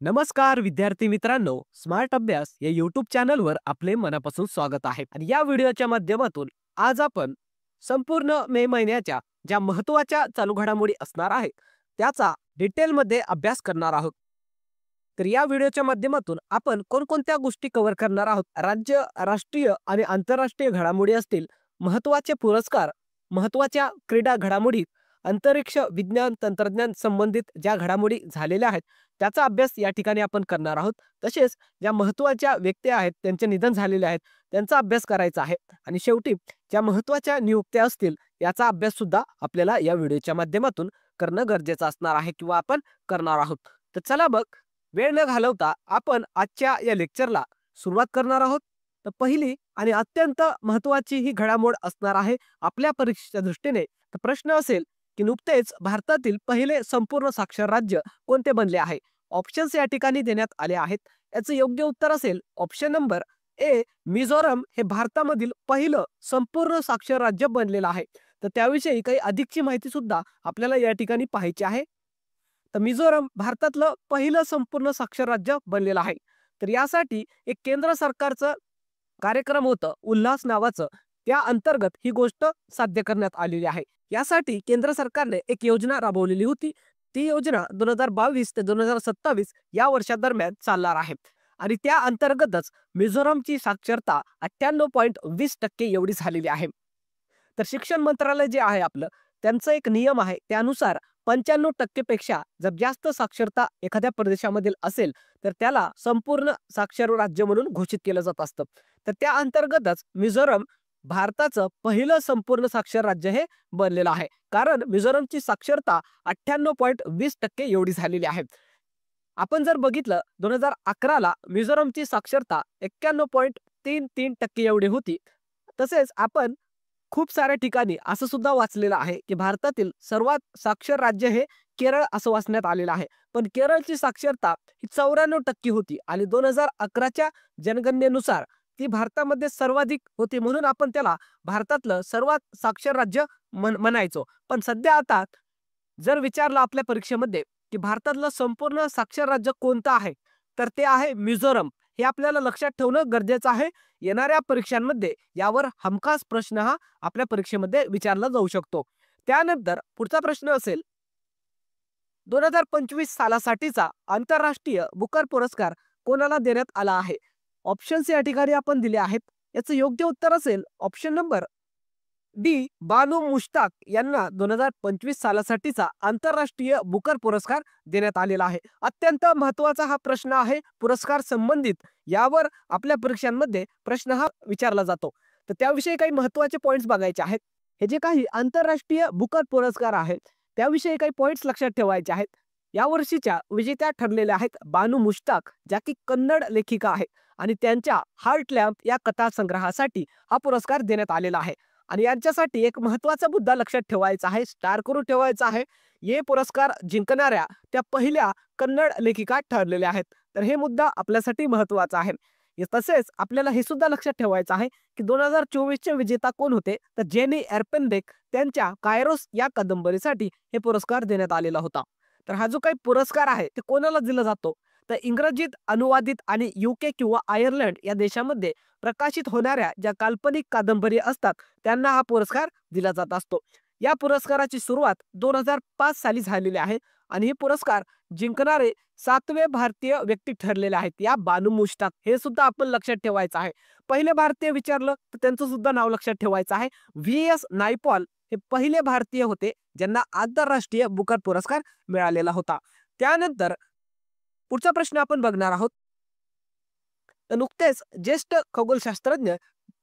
नमस्कार विद्यार्थी मित्रांनो, स्मार्ट अभ्यास या YouTube चॅनलवर आपले मनापासून स्वागत आहे. आणि या व्हिडिओच्या माध्यमातून आज आपण संपूर्ण मे महिन्याच्या ज्या महत्त्वाच्या चालू घडामोडी असणार आहेत त्याचा डिटेलमध्ये अभ्यास करणार आहोत. तर या व्हिडिओच्या माध्यमातून आपण कोणकोणत्या गोष्टी कव्हर करणार आहोत, राज्य, राष्ट्रीय आणि आंतरराष्ट्रीय घडामोडी असतील, महत्त्वाचे पुरस्कार, महत्त्वाच्या क्रीडा घडामोडी, अंतरिक्ष विज्ञान तंत्रज्ञान संबंधित ज्या घडामोडी झालेल्या आहेत त्याचा अभ्यास या ठिकाणी आपण करणार आहोत. तसेच ज्या महत्त्वाच्या व्यक्ती आहेत, त्यांचे निधन झालेले आहेत, त्यांचा अभ्यास करायचा आहे. आणि शेवटी ज्या महत्त्वाच्या नियुक्त्या असतील याचा अभ्यास सुद्धा आपल्याला या व्हिडिओच्या माध्यमातून करणं गरजेचं असणार आहे किंवा आपण करणार आहोत. तर चला मग वेळ न घालवता आपण आजच्या या लेक्चरला सुरुवात करणार आहोत. तर पहिली आणि अत्यंत महत्त्वाची ही घडामोड असणार आहे आपल्या परीक्षेच्या दृष्टीने. तर प्रश्न असेल की नुकतेच भारतातील पहिले संपूर्ण साक्षर राज्य कोणते बनले आहे? ऑप्शन्स या ठिकाणी देण्यात आले आहेत. याचं योग्य उत्तर असेल ऑप्शन नंबर ए, मिझोरम हे भारतामधील पहिलं संपूर्ण साक्षर राज्य बनलेलं आहे. तर त्याविषयी काही अधिकची माहिती सुद्धा आपल्याला या ठिकाणी पाहायची आहे. तर मिझोरम भारतातलं पहिलं संपूर्ण साक्षर राज्य बनलेलं आहे. तर यासाठी एक केंद्र सरकारचं कार्यक्रम होतं उल्हास नावाचं, त्या अंतर्गत ही गोष्ट साध्य करण्यात आलेली आहे. यासाठी केंद्र सरकारने एक योजना राबवलेली होती. ती योजना 2022 ते 2027 या वर्षादरम्यान चालणार आहे. आणि त्या अंतर्गतच मिझोरमची साक्षरता 98.20% एवढी झालेली आहे. तर शिक्षण मंत्रालय जे आहे आपलं, त्यांचा एक नियम आहे, त्यानुसार 95% पेक्षा जर जास्त साक्षरता एखाद्या प्रदेशामधील असेल तर त्याला संपूर्ण साक्षर राज्य म्हणून घोषित केलं जात असतं. तर त्या अंतर्गतच मिझोरम भारताचं पहिलं संपूर्ण साक्षर राज्य हे बनलेलं आहे. कारण मिझोरमची साक्षरता 98.20% एवढी झालेली आहे. आपण जर बघितलं 2011ला मिझोरमची साक्षरता 91.33% एवढी होती. तसेच आपण खूप साऱ्या ठिकाणी असं सुद्धा वाचलेलं आहे की भारतातील सर्वात साक्षर राज्य हे केरळ असं वाचण्यात आलेलं आहे. पण केरळची साक्षरता ही 94% होती आणि 2011च्या जनगणनेनुसार ती भारतामध्ये सर्वाधिक होती, म्हणून आपण त्याला भारतातलं सर्वात साक्षर राज्य म्हणायचो. पण सध्या आता जर विचारलं आपल्या परीक्षेमध्ये की भारतातलं संपूर्ण साक्षर राज्य कोणतं आहे, तर ते आहे मिझोरम. हे आपल्याला लक्षात ठेवणं गरजेचं आहे. येणाऱ्या परीक्षांमध्ये यावर हमखास प्रश्न हा आपल्या परीक्षेमध्ये विचारला जाऊ शकतो. त्यानंतर पुढचा प्रश्न असेल 2025 सालासाठीचा आंतरराष्ट्रीय बुकर पुरस्कार कोणाला देण्यात आला आहे? ऑप्शन्स या ठिकाणी आपण दिले आहेत. याचं योग्य उत्तर असेल ऑप्शन नंबर डी, बानू मुश्ताक यांना 2025 सालासाठीचा आंतरराष्ट्रीय बुकर पुरस्कार देण्यात आलेला आहे. अत्यंत महत्त्वाचा हा प्रश्न आहे पुरस्कार संबंधित. यावर आपल्या परीक्षांमध्ये प्रश्न हा विचारला जातो. तर त्याविषयी काही महत्त्वाचे पॉइंट्स बघायचे आहेत. हे जे काही आंतरराष्ट्रीय बुकर पुरस्कार आहेत त्याविषयी काही पॉइंट्स लक्षात ठेवायचे आहेत. या वर्षीच्या विजेत्या ठरलेल्या आहेत बानू मुश्ताक, ज्या की कन्नड लेखिका आहेत आणि त्यांच्या हार्ट लॅम्प या कथासंग्रहासाठी हा पुरस्कार देण्यात आलेला आहे. आणि यांच्यासाठी एक महत्त्वाचा मुद्दा लक्षात ठेवायचा आहे, स्टार करून ठेवायचा आहे. हे पुरस्कार जिंकणाऱ्या त्या पहिल्या कन्नड लेखिका ठरलेल्या आहेत. तर हे मुद्दा आपल्यासाठी महत्त्वाचा आहे. तसेच आपल्याला हे सुद्धा लक्षात ठेवायचं आहे की 2024चे विजेता कोण होते, तर जेनी एर्पेनबेक त्यांच्या कायरोस या कादंबरीसाठी हे पुरस्कार देण्यात आलेला होता. तर हा जो काही पुरस्कार आहे ते कोणाला दिला जातो, तर इंग्रजीत अनुवादित आणि UK किंवा आयर्लंड या देशामध्ये प्रकाशित होणाऱ्या ज्या काल्पनिक कादंबरी असतात त्यांना हा पुरस्कार दिला जात असतो. या पुरस्काराची सुरुवात 2005 साली झालेली आहे आणि हे पुरस्कार जिंकणारे 7वे भारतीय व्यक्ती ठरलेले आहेत या बानू मुश्ताक. हे सुद्धा आपण लक्षात ठेवायचं आहे. पहिले भारतीय विचारलं तर त्यांचं सुद्धा नाव लक्षात ठेवायचं आहे. VS नायपॉल हे पहिले भारतीय होते ज्यांना आंतरराष्ट्रीय बुकर पुरस्कार मिळालेला होता. त्यानंतर पुढचा प्रश्न आपण बघणार आहोत. तर नुकतेच ज्येष्ठ खगोलशास्त्रज्ञ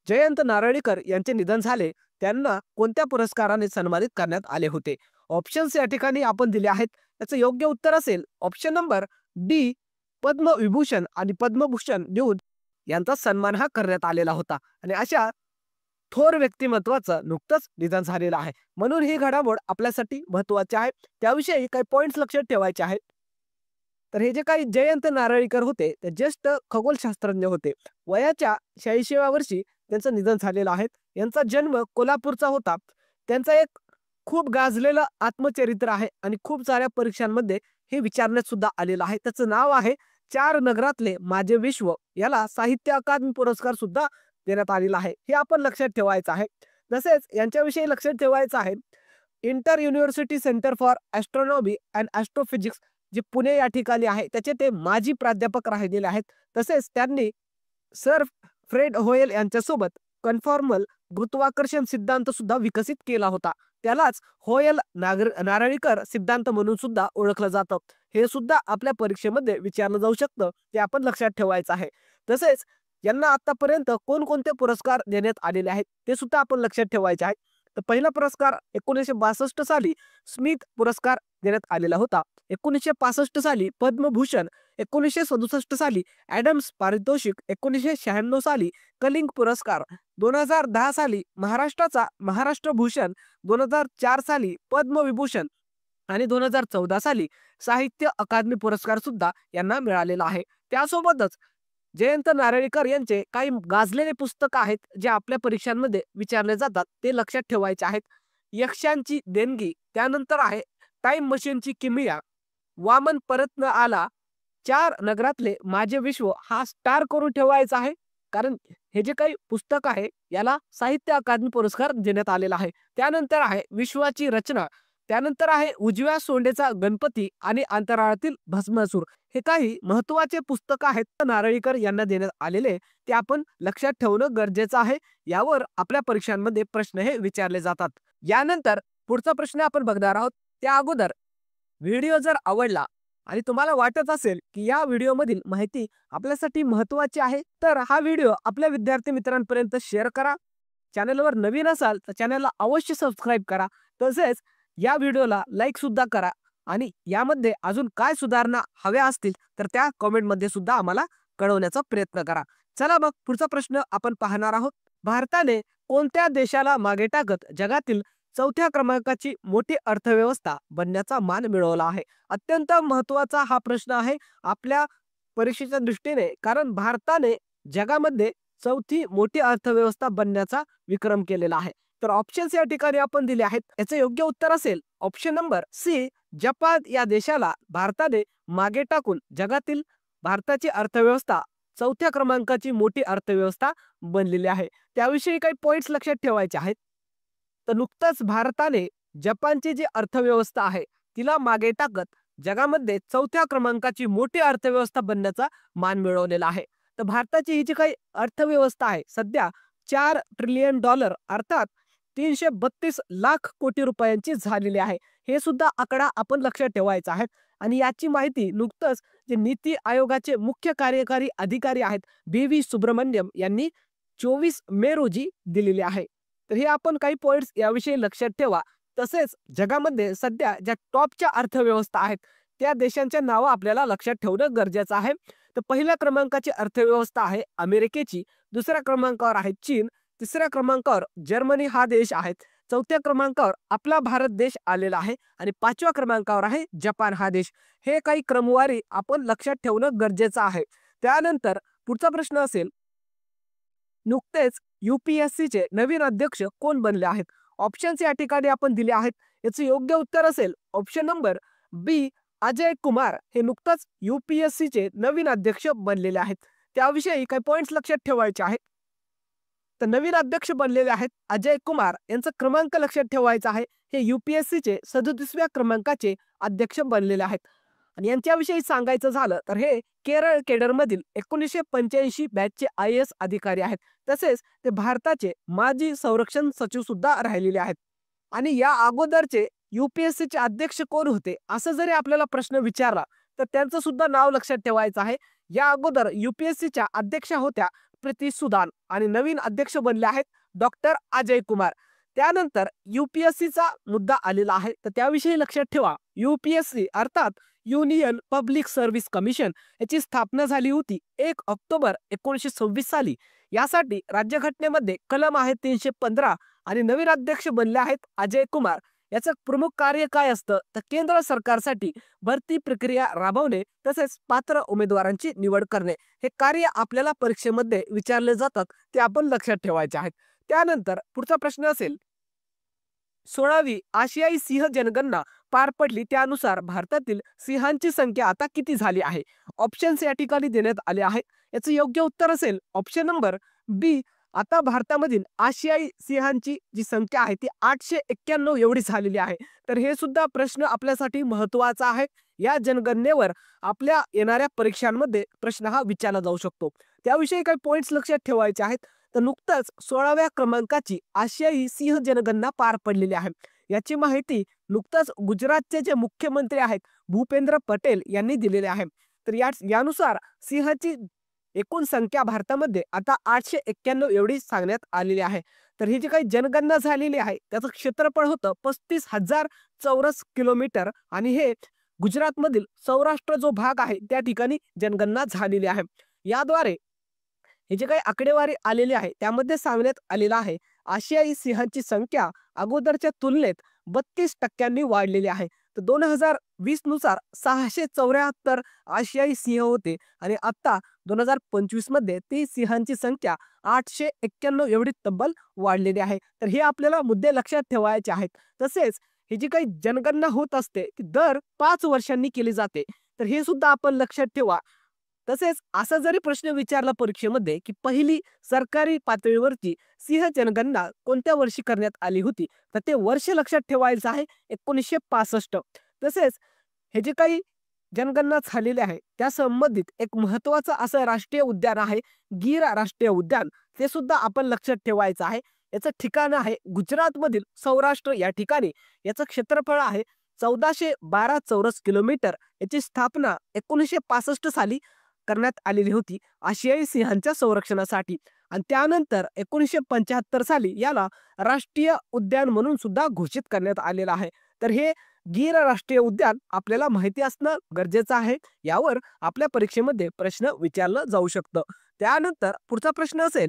जयंत नारळीकर यांचे निधन झाले. त्यांना कोणत्या पुरस्काराने सन्मानित करण्यात आले होते? ऑप्शन्स या ठिकाणी आपण दिले आहेत. त्याचं योग्य उत्तर असेल ऑप्शन नंबर डी, पद्मविभूषण आणि पद्मभूषण देऊन यांचा सन्मान हा करण्यात आलेला होता. आणि अशा थोर व्यक्तिमत्वाचं नुकतंच निधन झालेलं आहे, म्हणून ही घडामोड आपल्यासाठी महत्त्वाची आहे. त्याविषयी काही पॉइंट्स लक्षात ठेवायचे आहेत. तर हे जे काही जयंत नारळीकर होते ते ज्येष्ठ खगोलशास्त्रज्ञ होते. वयाच्या 86व्या वर्षी त्यांचं निधन झालेलं आहे. यांचा जन्म कोल्हापूरचा होता. त्यांचा एक खूप गाजलेलं आत्मचरित्र आहे आणि खूप साऱ्या परीक्षांमध्ये हे विचारण्यात सुद्धा आलेलं आहे. त्याचं नाव आहे चार नगरातले माझे विश्व. याला साहित्य अकादमी पुरस्कार सुद्धा देण्यात आलेला आहे. हे आपण लक्षात ठेवायचं आहे. तसेच यांच्याविषयी लक्षात ठेवायचं आहे, inter university centre for astronomy and astrophysics जे पुणे या ठिकाणी आहे, त्याचे ते माजी प्राध्यापक राहिलेले आहेत. तसेच त्यांनी सर फ्रेड होयल यांच्यासोबत कन्फॉर्मल गुरुत्वाकर्षण सिद्धांत सुद्धा विकसित केला होता. त्यालाच होयल नारळीकर सिद्धांत म्हणून सुद्धा ओळखलं जातं. हे सुद्धा आपल्या परीक्षेमध्ये विचारलं जाऊ शकतं, ते आपण लक्षात ठेवायचं आहे. तसेच यांना आतापर्यंत कोणकोणते पुरस्कार देण्यात आलेले आहेत ते सुद्धा आपण लक्षात ठेवायचे आहे. तर पहिला पुरस्कार 1962 साली स्मिथ पुरस्कार देण्यात आलेला होता. 1965 साली पद्मभूषण, 1967 साली ॲडम्स पारितोषिक, 1996 साली कलिंग पुरस्कार, 2010 साली महाराष्ट्राचा महाराष्ट्र भूषण, 2004 साली पद्मविभूषण आणि 2014 साली साहित्य अकादमी पुरस्कार सुद्धा यांना मिळालेला आहे. त्यासोबतच जयंत नारळीकर यांचे काही गाजलेले पुस्तक आहेत जे आपल्या परीक्षांमध्ये विचारले जातात, ते लक्षात ठेवायचे आहेत. यक्षांची देणगी, त्यानंतर आहे टाइम मशीनची किमया, वामन परत न आला, चार नगरातले माझे विश्व हा स्टार करून ठेवायचा आहे, कारण हे जे काही पुस्तक आहे याला साहित्य अकादमी पुरस्कार देण्यात आलेला आहे. त्यानंतर आहे विश्वाची रचना, त्यानंतर आहे उजव्या सोंडेचा गणपती आणि अंतराळातील भस्मासूर. हे काही महत्वाचे पुस्तक आहेत नारळीकर यांना देण्यात आलेले, ते आपण लक्षात ठेवणं गरजेचं आहे. यावर आपल्या परीक्षांमध्ये प्रश्न हे विचारले जातात. यानंतर पुढचा प्रश्न आपण बघणार आहोत. त्या अगोदर व्हिडिओ जर आवडला आणि तुम्हाला वाटत असेल की या व्हिडिओमधील माहिती आपल्यासाठी महत्त्वाची आहे, तर हा व्हिडिओ आपल्या विद्यार्थी मित्रांपर्यंत शेअर करा. चॅनलवर नवीन असाल तर चॅनलला अवश्य सबस्क्राईब करा. तसेच या व्हिडिओला लाईक सुद्धा करा आणि यामध्ये अजून काय सुधारणा हव्या असतील तर त्या कमेंटमध्ये सुद्धा आम्हाला कळवण्याचा प्रयत्न करा. चला मग पुढचा प्रश्न आपण पाहणार आहोत. भारताने कोणत्या देशाला मागे टाकत जगातील चौथ्या क्रमांकाची मोठी अर्थव्यवस्था बनण्याचा मान मिळवला आहे? अत्यंत महत्त्वाचा हा प्रश्न आहे आपल्या परीक्षेच्या दृष्टीने, कारण भारताने जगामध्ये चौथी मोठी अर्थव्यवस्था बनण्याचा विक्रम केलेला आहे. तर ऑप्शन्स या ठिकाणी आपण दिले आहेत. याचे योग्य उत्तर असेल ऑप्शन नंबर सी, जपान या देशाला भारताने मागे टाकून जगातील भारताची अर्थव्यवस्था चौथ्या क्रमांकाची मोठी अर्थव्यवस्था बनलेली आहे. त्याविषयी काही पॉइंट्स लक्षात ठेवायचे आहेत. तर नुकतंच भारताने जपानची जी अर्थव्यवस्था आहे तिला मागे टाकत जगामध्ये चौथ्या क्रमांकाची मोठी अर्थव्यवस्था बनण्याचा मान मिळवलेला आहे. तर भारताची ही जी काही अर्थव्यवस्था आहे सध्या $4 ट्रिलियन अर्थात 332 लाख कोटी रुपयांची झालेली आहे. हे सुद्धा आकडा आपण लक्षात ठेवायचा आहे. आणि याची माहिती नुकतंच जे नीती आयोगाचे मुख्य कार्यकारी अधिकारी आहेत बी सुब्रमण्यम यांनी 24 मे रोजी दिलेली आहे. तर हे आपण काही पॉइंट्स याविषयी लक्षात ठेवा. तसेच जगामध्ये सध्या ज्या टॉपच्या अर्थव्यवस्था आहेत त्या देशांच्या नावं आपल्याला लक्षात ठेवणं गरजेचं आहे. तर पहिल्या क्रमांकाची अर्थव्यवस्था आहे अमेरिकेची, दुसऱ्या क्रमांकावर आहे चीन, तिसऱ्या क्रमांकावर जर्मनी हा देश आहे, चौथ्या क्रमांकावर आपला भारत देश आलेला आहे आणि पाचव्या क्रमांकावर आहे जपान हा देश. हे काही क्रमवारी आपण लक्षात ठेवणं गरजेचं आहे. त्यानंतर पुढचा प्रश्न असेल, नुकतेच UPSCचे नवीन अध्यक्ष कोण बनले आहेत? ऑप्शन्स या ठिकाणी आपण दिले आहेत. याचे योग्य उत्तर असेल ऑप्शन नंबर बी, अजय कुमार हे नुकतंच UPSCचे नवीन अध्यक्ष बनलेले आहेत. त्याविषयी काही पॉइंट्स लक्षात ठेवायचे आहेत. तर नवीन अध्यक्ष बनलेले आहेत अजय कुमार, यांचा क्रमांक लक्षात ठेवायचा आहे. हे UPSCचे 37व्या क्रमांकाचे अध्यक्ष बनलेले आहेत. आणि यांच्याविषयी सांगायचं झालं तर हे केरळ केडरमधील 1985 बॅचचे IAS अधिकारी आहेत. तसेच ते भारताचे माजी संरक्षण सचिव सुद्धा राहिलेले आहेत. आणि या अगोदरचे UPSCचे अध्यक्ष कोण होते असं जरी आपल्याला प्रश्न विचारला तर त्यांचं सुद्धा नाव लक्षात ठेवायचं आहे. या अगोदर UPSCच्या अध्यक्षा होत्या प्रीती सुदान आणि नवीन अध्यक्ष बनले आहेत डॉक्टर अजय कुमार. त्यानंतर UPSCचा मुद्दा आलेला आहे तर त्याविषयी लक्षात ठेवा. UPSC अर्थात युनियन पब्लिक सर्व्हिस कमिशन याची स्थापना झाली होती 1 ऑक्टोबर 1926 साली. यासाठी राज्यघटनेमध्ये कलम आहे 315 आणि नवीन अध्यक्ष बनले आहेत अजय कुमार. याचं प्रमुख कार्य काय असतं तर केंद्र सरकारसाठी भरती प्रक्रिया राबवणे तसेच पात्र उमेदवारांची निवड करणे. हे कार्य आपल्याला परीक्षेमध्ये विचारले जातात, ते आपण लक्षात ठेवायचे आहेत. त्यानंतर पुढचा प्रश्न असेल, 16वी आशियाई सिंह जनगणना पार पडली, त्यानुसार भारतातील सिंहांची संख्या आता किती झाली आहे? ऑप्शन्स या ठिकाणी देण्यात आले आहेत. याचं योग्य उत्तर असेल ऑप्शन नंबर बी. आता भारतामधील आशियाई सिंहांची जी संख्या आहे ती 891 एवढी झालेली आहे. तर हे सुद्धा प्रश्न आपल्यासाठी महत्त्वाचा आहे. या जनगणनेवर आपल्या येणाऱ्या परीक्षांमध्ये प्रश्न हा विचारला जाऊ शकतो. त्याविषयी काही पॉइंट्स लक्षात ठेवायचे आहेत. तर नुकताच 16व्या क्रमांकाची आशियाई सिंह जनगणना पार पडलेली आहे. याची माहिती नुकताच गुजरातचे जे मुख्यमंत्री आहेत भूपेंद्र पटेल यांनी दिलेले आहे. तर यानुसार सिंहाची एकूण संख्या भारतामध्ये आता 891 एवढी सांगण्यात आलेली आहे. तर ही जी काही जनगणना झालेली आहे त्याचं क्षेत्रफळ होतं 35,000 चौरस किलोमीटर आणि हे गुजरातमधील सौराष्ट्र जो भाग आहे त्या ठिकाणी जनगणना झालेली आहे. याद्वारे हे जे काही आकडेवारी आलेली आहे त्यामध्ये सांगण्यात आलेलं आहे आशियाई सिंहांची संख्या अगोदरच्या तुलनेत 32% वाढलेली आहे. तर 2020 नुसार 674 आशियाई सिंह होते आणि आता 2025 मध्ये ती सिंहांची संख्या 891 एवढी तब्बल वाढलेली आहे. तर हे आपल्याला मुद्दे लक्षात ठेवायचे आहेत. तसेच ही जी काही जनगणना होत असते ती दर 5 वर्षांनी केली जाते. तर हे सुद्धा आपण लक्षात ठेवा. तसेच असा जरी प्रश्न विचारला परीक्षेमध्ये की पहिली सरकारी पातळीवरची सिंह जनगणना कोणत्या वर्षी करण्यात आली होती, तर ते वर्ष लक्षात ठेवायचं आहे 1965. तसेच हे जे काही जनगणना झालेली आहे त्या संबंधित एक महत्वाचं असं राष्ट्रीय उद्यान आहे गीर राष्ट्रीय उद्यान. ते सुद्धा आपण लक्षात ठेवायचं आहे. याचं ठिकाण आहे गुजरातमधील सौराष्ट्र या ठिकाणी. याचं क्षेत्रफळ आहे 1412 चौरस किलोमीटर. याची स्थापना 1965 साली करण्यात आलेली होती आशियाई सिंहांच्या संरक्षणासाठी आणि त्यानंतर 1975 साली याला राष्ट्रीय उद्यान म्हणून सुद्धा घोषित करण्यात आलेलं आहे. तर हे गीर राष्ट्रीय उद्यान आपल्याला माहिती असणं गरजेचं आहे. यावर आपल्या परीक्षेमध्ये प्रश्न विचारलं जाऊ शकतं. त्यानंतर पुढचा प्रश्न असेल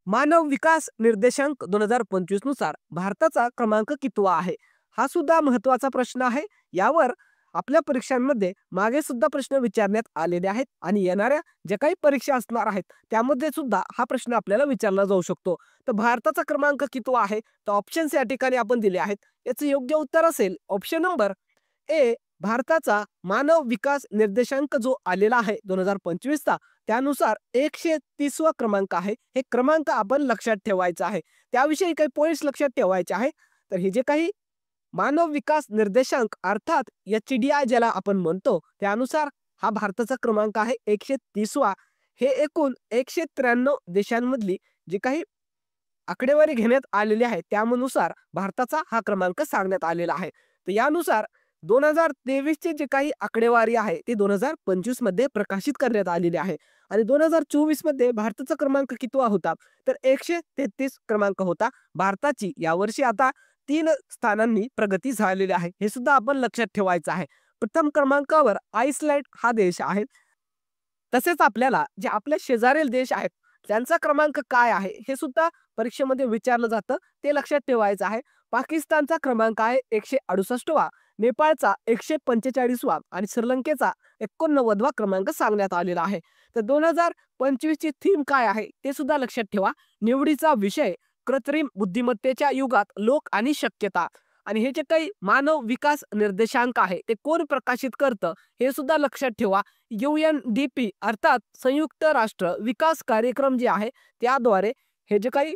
मानव विकास निर्देशांक 2025 नुसार भारताचा क्रमांक कितवा आहे? हा सुद्धा महत्वाचा प्रश्न आहे. यावर आपल्या परीक्षांमध्ये मागे सुद्धा प्रश्न विचारण्यात आलेले आहेत आणि येणाऱ्या ज्या काही परीक्षा असणार आहेत त्यामध्ये सुद्धा हा प्रश्न आपल्याला विचारला जाऊ शकतो. तर भारताचा क्रमांक कितवा आहे? तर ऑप्शन्स या ठिकाणी आपण दिले आहेत. याचं योग्य उत्तर असेल ऑप्शन नंबर ए. भारताचा मानव विकास निर्देशांक जो आलेला आहे 2025चा त्यानुसार 130वा क्रमांक आहे. हे क्रमांक आपण लक्षात ठेवायचा आहे. त्याविषयी काही पॉइंट्स लक्षात ठेवायचे आहे. तर हे जे काही मानव विकास निर्देशांक अर्थात HDI ज्याला आपण म्हणतो त्यानुसार हा भारताचा क्रमांक आहे 130वा. हे एकूण 193 देशांमधली जी काही आकडेवारी घेण्यात आलेली आहे त्यानुसार भारताचा हा क्रमांक सांगण्यात आलेला आहे. तर यानुसार 2023 ची जी काही आकडेवारी आहे ती 2025 मध्ये प्रकाशित करण्यात आलेली आहे आणि 2024 मध्ये भारताचा क्रमांक कितवा होता? तर 133 क्रमांक होता. भारताची यावर्षी आता 3 स्थानांनी प्रगती झालेली आहे. हे सुद्धा आपण लक्षात ठेवायचं आहे. प्रथम क्रमांकावर आइसलँड हा देश आहे. तसेच आपल्याला जे आपले शेजारील देश आहेत त्यांचा क्रमांक काय आहे हे सुद्धा परीक्षेमध्ये विचारलं जातं. ते लक्षात ठेवायचं आहे. पाकिस्तानचा क्रमांक आहे 168वा, नेपाळचा 145वा आणि श्रीलंकेचा 89वा क्रमांक सांगण्यात आलेला आहे. तर 2025 ची थीम काय आहे ते सुद्धा लक्षात ठेवा. निवडीचा विषय कृत्रिम बुद्धिमत्तेच्या युगात लोक आणि शक्यता. आणि हे जे काही मानव विकास निर्देशांक आहे ते कोण प्रकाशित करतं हे सुद्धा लक्षात ठेवा. UNDP अर्थात संयुक्त राष्ट्र विकास कार्यक्रम जे आहे त्याद्वारे हे जे काही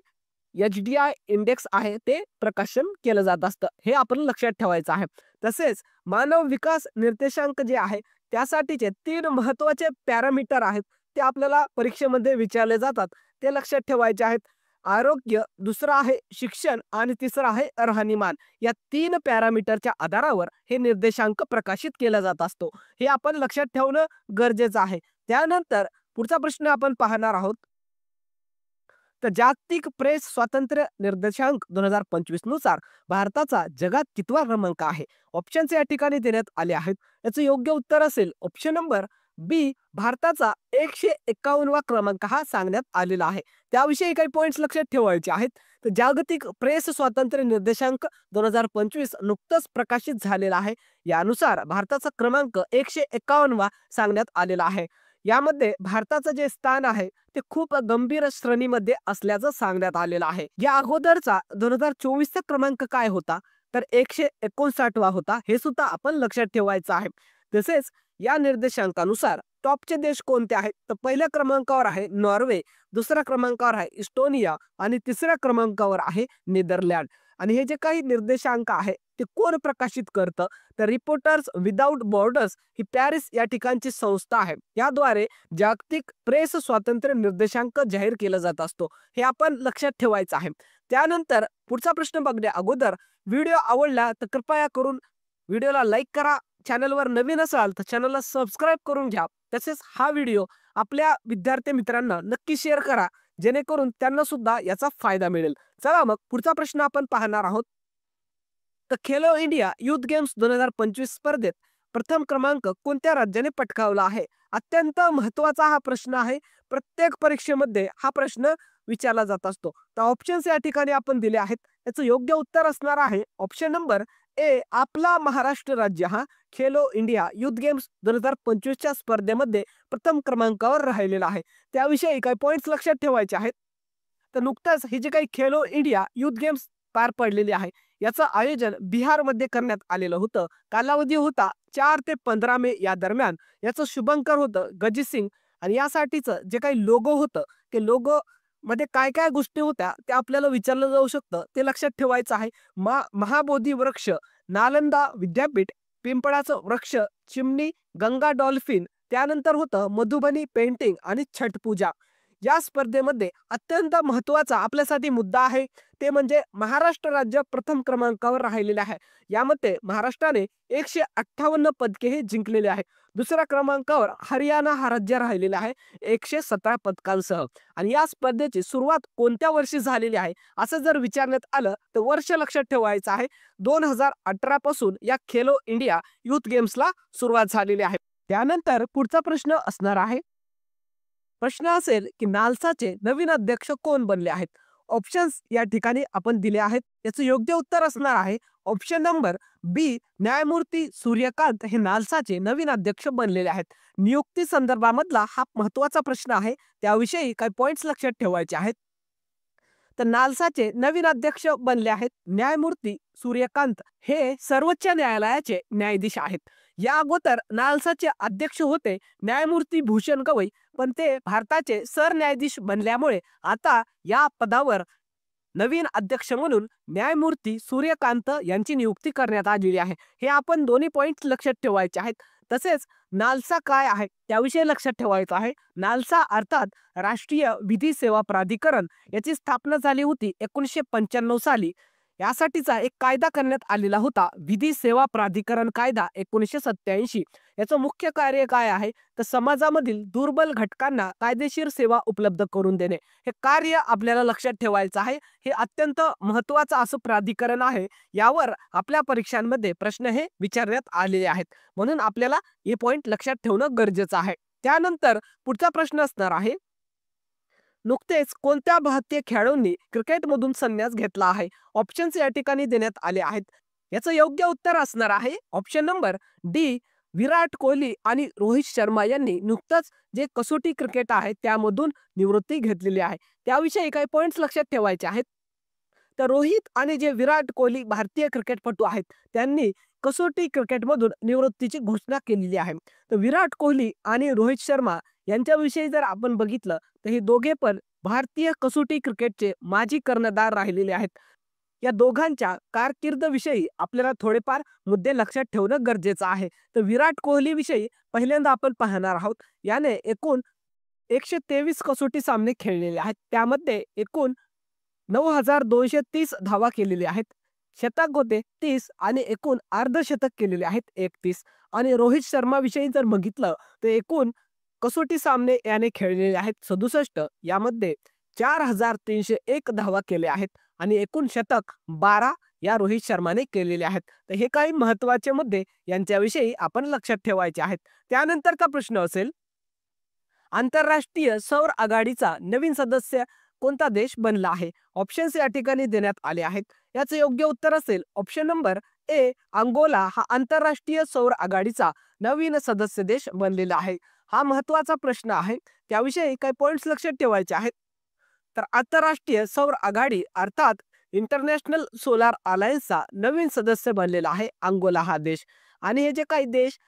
HDI इंडेक्स आहे ते प्रकाशन केलं जात असतं. हे आपण लक्षात ठेवायचं आहे. तसेच मानव विकास निर्देशांक जे आहे त्यासाठीचे 3 महत्वाचे पॅरामीटर आहेत ते आपल्याला परीक्षेमध्ये विचारले जातात. ते लक्षात ठेवायचे आहेत. आरोग्य, दुसरा आहे शिक्षण आणि तिसरा आहे राहणीमान. या 3 पॅरामीटरच्या आधारावर हे निर्देशांक प्रकाशित केला जात असतो. हे आपण लक्षात ठेवणं गरजेचं आहे. त्यानंतर पुढचा प्रश्न आपण पाहणार आहोत. तर जागतिक प्रेस स्वातंत्र्य निर्देशांक 2025 नुसार भारताचा जगात कितवा क्रमांक आहे? ऑप्शन्स या ठिकाणी देण्यात आले आहेत. याचं योग्य उत्तर असेल ऑप्शन नंबर बी. भारताचा 151वा क्रमांक हा सांगण्यात आलेला आहे. त्याविषयी काही पॉइंट्स लक्षात ठेवायचे आहेत. तर जागतिक प्रेस स्वातंत्र्य निर्देशांक 2025 नुकतंच प्रकाशित झालेला आहे. यानुसार भारताचा क्रमांक 151वा सांगण्यात आलेला आहे. यामध्ये भारताचं जे स्थान आहे ते खूप गंभीर श्रेणीमध्ये असल्याचं सांगण्यात आलेलं आहे. या अगोदरचा 2024चा क्रमांक काय होता, तर 159वा होता. हे सुद्धा आपण लक्षात ठेवायचं आहे. तसेच या निर्देशांकानुसार टॉपचे देश कोणते आहेत, तर पहिल्या क्रमांकावर आहे नॉर्वे, दुसऱ्या क्रमांकावर आहे इस्टोनिया आणि तिसऱ्या क्रमांकावर आहे नेदरलँड. आणि हे जे काही निर्देशांक आहे ते कोण प्रकाशित करतं, तर रिपोर्टर्स विदाउट बॉर्डर्स ही पॅरिस या ठिकाणची संस्था आहे. याद्वारे जागतिक प्रेस स्वातंत्र्य निर्देशांक जाहीर केला जात असतो. हे आपण लक्षात ठेवायचं आहे. त्यानंतर पुढचा प्रश्न बघण्या अगोदर व्हिडिओ आवडला तर कृपया करून व्हिडिओला लाईक करा. चॅनलवर नवीन असाल तर चॅनलला सबस्क्राईब करून घ्या. तसेच हा व्हिडिओ आपल्या विद्यार्थी मित्रांना नक्की शेअर करा, जेणेकरून त्यांना सुद्धा याचा फायदा मिळेल. चला मग पुढचा प्रश्न आपण पाहणार आहोत. तर खेलो इंडिया युथ गेम्स 2025 स्पर्धेत प्रथम क्रमांक कोणत्या राज्याने पटकावला आहे? अत्यंत महत्वाचा हा प्रश्न आहे. प्रत्येक परीक्षेमध्ये हा प्रश्न विचारला जात असतो. तर ऑप्शन्स या ठिकाणी आपण दिले आहेत. याचं योग्य उत्तर असणार आहे ऑप्शन नंबर ए. आपला महाराष्ट्र राज्य हा खेलो इंडिया युथ गेम्स 2025च्या स्पर्धेमध्ये प्रथम क्रमांकावर राहिलेला आहे. त्याविषयी काही पॉइंट्स लक्षात ठेवायचे आहेत. तर नुकताच हे जे काही खेलो इंडिया युथ गेम्स पार पडलेले आहे, याचं आयोजन बिहारमध्ये करण्यात आलेलं होतं. कालावधी होता 4 ते 15 मे या दरम्यान. याचं शुभंकर होतं गजित सिंग आणि यासाठीचं जे काही लोगो होतं ते लोगो मध्ये काय काय गोष्टी होत्या ते आपल्याला विचारलं जाऊ शकतं. ते लक्षात ठेवायचं आहे. महाबोधी वृक्ष, नालंदा विद्यापीठ, पिंपळाचं वृक्ष, चिमणी, गंगा डॉल्फिन, त्यानंतर होतं मधुबनी पेंटिंग आणि छठ पूजा. या स्पर्धेमध्ये अत्यंत महत्वाचा आपल्यासाठी मुद्दा आहे ते म्हणजे महाराष्ट्र राज्य प्रथम क्रमांकावर राहिलेले आहे. यामध्ये महाराष्ट्राने 158 पदके हे जिंकलेले आहे. दुसऱ्या क्रमांकावर हरियाणा हा राज्य राहिलेला आहे 117 पदकांसह. आणि या स्पर्धेची सुरुवात कोणत्या वर्षी झालेली आहे असं जर विचारण्यात आलं तर वर्ष लक्षात ठेवायचं आहे. 2018 पासून या खेलो इंडिया युथ गेम्सला सुरुवात झालेली आहे. त्यानंतर पुढचा प्रश्न असणार आहे. प्रश्न असेल की नालसाचे नवीन अध्यक्ष कोण बनले आहेत? ऑप्शन्स या ठिकाणी आपण दिले आहेत. याचं योग्य उत्तर असणार आहे ऑप्शन नंबर बी. न्यायमूर्ती सूर्यकांत हे नालसाचे नवीन अध्यक्ष बनलेले आहेत. नियुक्ती संदर्भामधला हा महत्वाचा प्रश्न आहे. त्याविषयी काही पॉइंट्स लक्षात ठेवायचे आहेत. तर नालसाचे नवीन अध्यक्ष बनले आहेत न्यायमूर्ती सूर्यकांत. हे सर्वोच्च न्यायालयाचे न्यायाधीश आहेत. या अगोदर नालसाचे अध्यक्ष होते न्यायमूर्ती भूषण गवई, पण ते भारताचे सरन्यायाधीश बनल्यामुळे आता या पदावर नवीन अध्यक्ष म्हणून न्यायमूर्ती सूर्यकांत यांची नियुक्ती करण्यात आलेली आहे. हे आपण दोन्ही पॉइंट लक्षात ठेवायचे आहेत. तसेच नालसा काय आहे त्याविषयी लक्षात ठेवायचं आहे. नालसा अर्थात राष्ट्रीय विधी सेवा प्राधिकरण याची स्थापना झाली होती 1995 साली. यासाठीचा एक कायदा करण्यात आलेला होता विधी सेवा प्राधिकरण कायदा 1987. याचं मुख्य कार्य काय आहे तर समाजामधील दुर्बल घटकांना कायदेशीर सेवा उपलब्ध करून देणे. हे कार्य आपल्याला लक्षात ठेवायचं आहे. हे अत्यंत महत्वाचं असं प्राधिकरण आहे. यावर आपल्या परीक्षांमध्ये प्रश्न हे विचारण्यात आलेले आहेत, म्हणून आपल्याला हे पॉइंट लक्षात ठेवणं गरजेचं आहे. त्यानंतर पुढचा प्रश्न असणार आहे. नुकतेच कोणत्या भारतीय खेळाडूंनी क्रिकेटमधून संन्यास घेतला आहे? ऑप्शन्स या ठिकाणी देण्यात आले आहेत. याचं योग्य उत्तर असणार आहे option number D. Virat Kohli आणि रोहित शर्मा यांनी नुकतंच जे कसोटी क्रिकेट आहे त्यामधून निवृत्ती घेतलेली आहे. त्याविषयी काही पॉइंट्स लक्षात ठेवायचे आहेत. तर रोहित आणि जे विराट कोहली भारतीय क्रिकेटपटू आहेत त्यांनी कसोटी क्रिकेटमधून निवृत्तीची घोषणा केलेली आहे. तर विराट कोहली आणि रोहित शर्मा यांच्याविषयी जर आपण बघितलं तर हे दोघे पण भारतीय कसोटी क्रिकेटचे माजी कर्णधार राहिलेले आहेत. या दोघांच्या कारकिर्दीविषयी आपल्याला थोडेफार मुद्दे लक्षात ठेवणं गरजेचं आहे. तर विराट कोहली विषयी पहिल्यांदा आपण पाहणार आहोत. याने एकूण 123 कसोटी सामने खेळलेले आहेत. त्यामध्ये एकूण 9,230 धावा केलेल्या आहेत. शतक होते 30 आणि एकूण अर्धशतक केलेले आहेत 31. आणि रोहित शर्मा विषयी जर बघितलं तर एकूण कसोटी सामने याने खेळलेले आहेत 67. यामध्ये 4,301 धावा केल्या आहेत आणि एकूण शतक 12 या रोहित शर्माने केलेले आहेत. तर हे काही महत्वाचे मुद्दे यांच्याविषयी आपण लक्षात ठेवायचे आहेत. त्यानंतरचा प्रश्न असेल, आंतरराष्ट्रीय सौर आघाडीचा नवीन सदस्य कोणता देश बनला आहे? ऑप्शन्स या ठिकाणी देण्यात आले आहेत. याचं योग्य उत्तर असेल ऑप्शन नंबर ए. अंगोला हा आंतरराष्ट्रीय सौर आघाडीचा नवीन सदस्य देश बनलेला आहे. हा महत्त्वाचा प्रश्न आहे, त्याविषयी काही पॉइंट्स लक्षात ठेवायचे आहेत. तर आंतरराष्ट्रीय सौर आघाडी अर्थात इंटरनॅशनल सोलार अलायन्सचा नवीन सदस्य बनलेला आहे अंगोला हा देश. आणि हे जे काही देश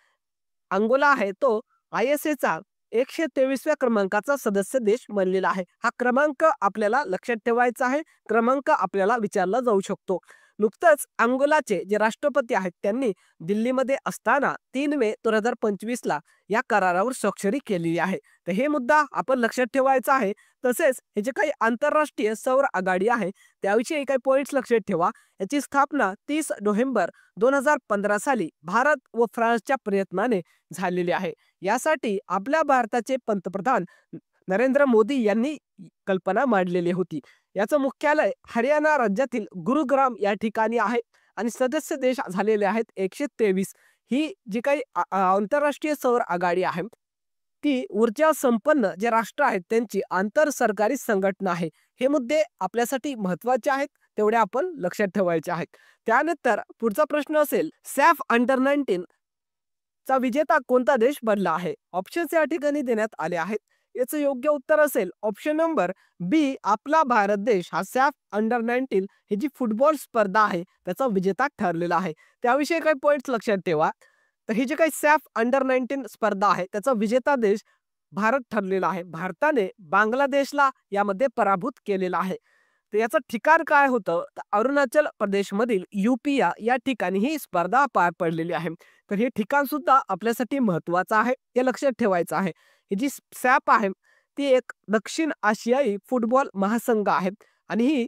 अंगोला आहे तो ISAचा 123व्या क्रमांकाचा सदस्य देश बनलेला आहे. हा क्रमांक आपल्याला लक्षात ठेवायचा आहे. क्रमांक आपल्याला विचारला जाऊ शकतो. नुकतंच अंगोलाचे जे राष्ट्रपती आहेत त्यांनी दिल्लीमध्ये असताना 3 मे 2025 ला या करारावर स्वाक्षरी केलेली आहे. तर हे मुद्दा आपण लक्षात ठेवायचा आहे. तसेच हे जे काही आंतरराष्ट्रीय सौर आघाडी आहे त्याविषयी काही पॉइंट्स लक्षात ठेवा. याची स्थापना 30 नोव्हेंबर 2015 साली भारत व फ्रान्सच्या प्रयत्नाने झालेली आहे. यासाठी आपल्या भारताचे पंतप्रधान नरेंद्र मोदी यांनी कल्पना मांडलेली होती. याचं मुख्यालय हरियाणा राज्यातील गुरुग्राम या ठिकाणी आहे आणि सदस्य देश झालेले आहेत 123. ही जी काही आंतरराष्ट्रीय सौर आघाडी आहे ती ऊर्जा संपन्न जे राष्ट्र आहेत त्यांची आंतर सरकारी संघटना आहे. हे मुद्दे आपल्यासाठी महत्त्वाचे आहेत, तेवढे आपण लक्षात ठेवायचे आहेत. त्यानंतर पुढचा प्रश्न असेल सॅफ अंडर-19 चा विजेता कोणता देश बनला आहे? ऑप्शन्स या ठिकाणी देण्यात आले आहेत. याचं योग्य उत्तर असेल ऑप्शन नंबर बी. आपला भारत देश हा सॅफ अंडर-19 ही जी फुटबॉल स्पर्धा आहे त्याचा विजेता ठरलेला आहे. त्याविषयी काही पॉइंट्स लक्षात ठेवा. तर ही जी काही सॅफ अंडर-19 स्पर्धा आहे त्याचा विजेता देश भारत ठरलेला आहे. भारताने बांगलादेशला यामध्ये पराभूत केलेला आहे. तर याचं ठिकाण काय होतं तर अरुणाचल प्रदेशमधील यूपिया या ठिकाणी ही स्पर्धा पार पडलेली आहे. तर हे ठिकाण सुद्धा आपल्यासाठी महत्त्वाचं आहे, हे लक्षात ठेवायचं आहे. ही जी सॅप आहे ती एक दक्षिण आशियाई फुटबॉल महासंघ आहे आणि ही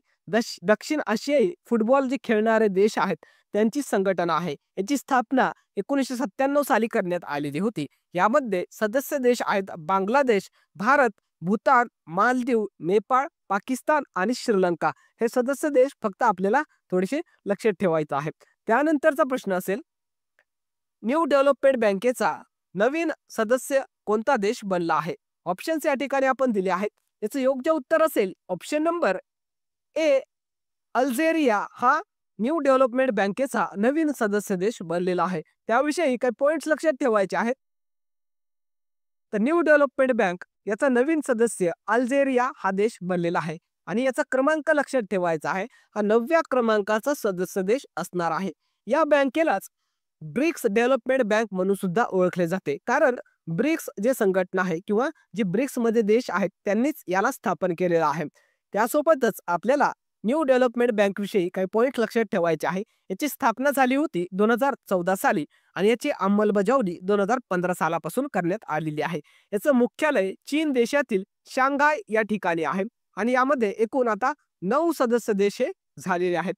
दक्षिण आशियाई फुटबॉल जे खेळणारे देश आहेत त्यांची संघटना आहे. याची स्थापना 1997 साली करण्यात आलेली होती. यामध्ये सदस्य देश आहेत बांगलादेश, भारत, भूतान, मालदीव, नेपाळ, पाकिस्तान आणि श्रीलंका. हे सदस्य देश फक्त आपल्याला थोडेसे लक्षात ठेवायचे आहेत. त्यानंतरचा प्रश्न असेल न्यू डेव्हलपमेंट बँकेचा नवीन सदस्य कोणता देश बनला आहे? ऑप्शन्स या ठिकाणी आपण दिले आहेत. याचं योग्य उत्तर असेल ऑप्शन नंबर ए. अल्जेरिया हा न्यू डेव्हलपमेंट बँकेचा नवीन सदस्य देश बनलेला आहे. त्याविषयी काही पॉइंट्स लक्षात ठेवायचे आहेत. तर न्यू डेव्हलपमेंट बँक याचा नवीन सदस्य अल्जेरिया हा देश बनलेला आहे आणि याचा क्रमांक लक्षात ठेवायचा आहे. हा 9व्या क्रमांकाचा सदस्य देश असणार आहे. या बँकेलाच ब्रिक्स डेव्हलपमेंट बँक म्हणून सुद्धा ओळखले जाते, कारण ब्रिक्स जे संघटना आहे किंवा जे ब्रिक्स मध्ये देश आहेत त्यांनीच याला स्थापन केलेलं आहे. त्यासोबतच आपल्याला न्यू डेव्हलपमेंट बँक विषयी काही पॉइंट लक्षात ठेवायचे आहे. याची स्थापना झाली होती 2014 साली आणि याची अंमलबजावणी 2015 सालापासून करण्यात आलेली आहे. याचं मुख्यालय चीन देशातील शांघाय या ठिकाणी आहे आणि यामध्ये एकूण आता 9 सदस्य देश हे झालेले आहेत.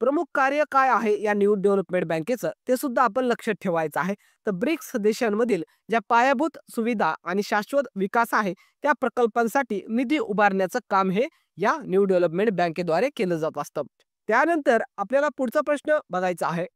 प्रमुख कार्य काय आहे या न्यू डेव्हलपमेंट बँकेचं ते सुद्धा आपण लक्षात ठेवायचं आहे. तर ब्रिक्स देशांमधील ज्या पायाभूत सुविधा आणि शाश्वत विकास आहे त्या प्रकल्पांसाठी निधी उभारण्याचं काम हे या न्यू डेव्हलपमेंट बँकेद्वारे केलं जात असतं. त्यानंतर आपल्याला पुढचा प्रश्न बघायचा आहे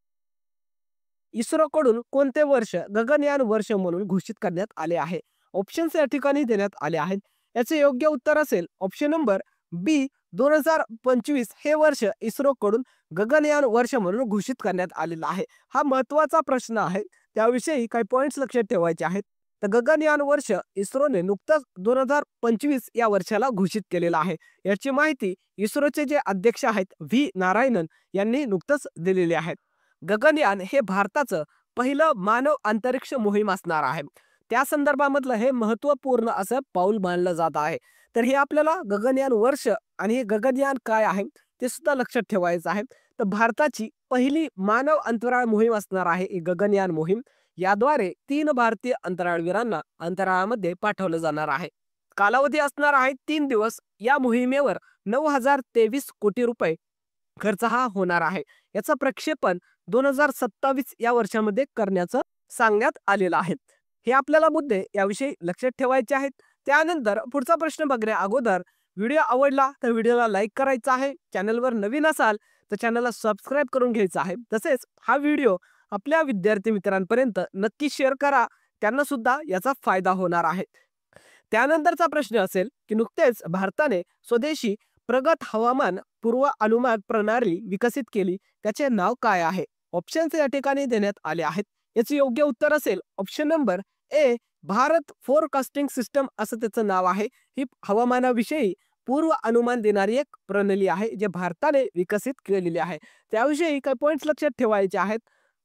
इस्रो कडून कोणते वर्ष गगनयान वर्ष म्हणून घोषित करण्यात आले आहे? ऑप्शन्स या ठिकाणी देण्यात आले आहेत. याचे योग्य उत्तर असेल ऑप्शन नंबर बी. 2025 हे वर्ष इस्रो कडून गगनयान वर्ष म्हणून घोषित करण्यात आलेला आहे. हा महत्त्वाचा प्रश्न आहे, त्याविषयी काही पॉइंट्स लक्षात ठेवायचे आहेत. तर गगनयान वर्ष इस्रोने नुकतंच 2025 या वर्षाला घोषित केलेलं आहे. याची माहिती इस्रोचे जे अध्यक्ष आहेत व्ही नारायणन यांनी नुकतंच दिलेली आहे. गगनयान हे भारताचं पहिलं मानव अंतरिक्ष मोहीम असणार आहे. त्या संदर्भामधलं हे महत्त्वपूर्ण असं पाऊल मानलं जात आहे. तर हे आपल्याला गगनयान वर्ष आणि हे गगनयान काय आहे ते सुद्धा लक्षात ठेवायचं आहे. तर भारताची पहिली मानव अंतराळ मोहीम असणार आहे ही गगनयान मोहीम. याद्वारे 3 भारतीय अंतराळवीरांना अंतराळामध्ये पाठवलं जाणार आहे. कालावधी असणार आहे 3 दिवस. या मोहिमेवर 9,023 कोटी रुपये खर्च हा होणार आहे. याचं प्रक्षेपण 2027 या वर्षामध्ये करण्याचं सांगण्यात आलेलं आहे. हे आपल्याला मुद्दे याविषयी लक्षात ठेवायचे आहेत. त्यानंतर पुढचा प्रश्न बघण्या अगोदर व्हिडिओ आवडला तर व्हिडिओला लाईक करायचा आहे. चॅनलवर नवीन असाल तर चॅनलला सबस्क्राईब करून घ्यायचं आहे. तसेच हा व्हिडिओ आपल्या विद्यार्थी मित्रांपर्यंत नक्की शेअर करा, त्यांना सुद्धा याचा फायदा होणार आहे. त्यानंतरचा प्रश्न असेल की नुकतेच भारताने स्वदेशी प्रगत हवामान पूर्व अनुमान प्रणाली विकसित केली, त्याचे नाव काय आहे? ऑप्शन्स या ठिकाणी देण्यात आले आहेत. याचे योग्य उत्तर असेल option number A, Bharat forecasting system असं त्याचं नाव आहे. ही हवामानाविषयी पूर्व अनुमान देणारी एक प्रणाली आहे, जे भारताने विकसित केलेली आहे. त्याविषयी काही पॉइंट्स लक्षात ठेवायचे आहेत.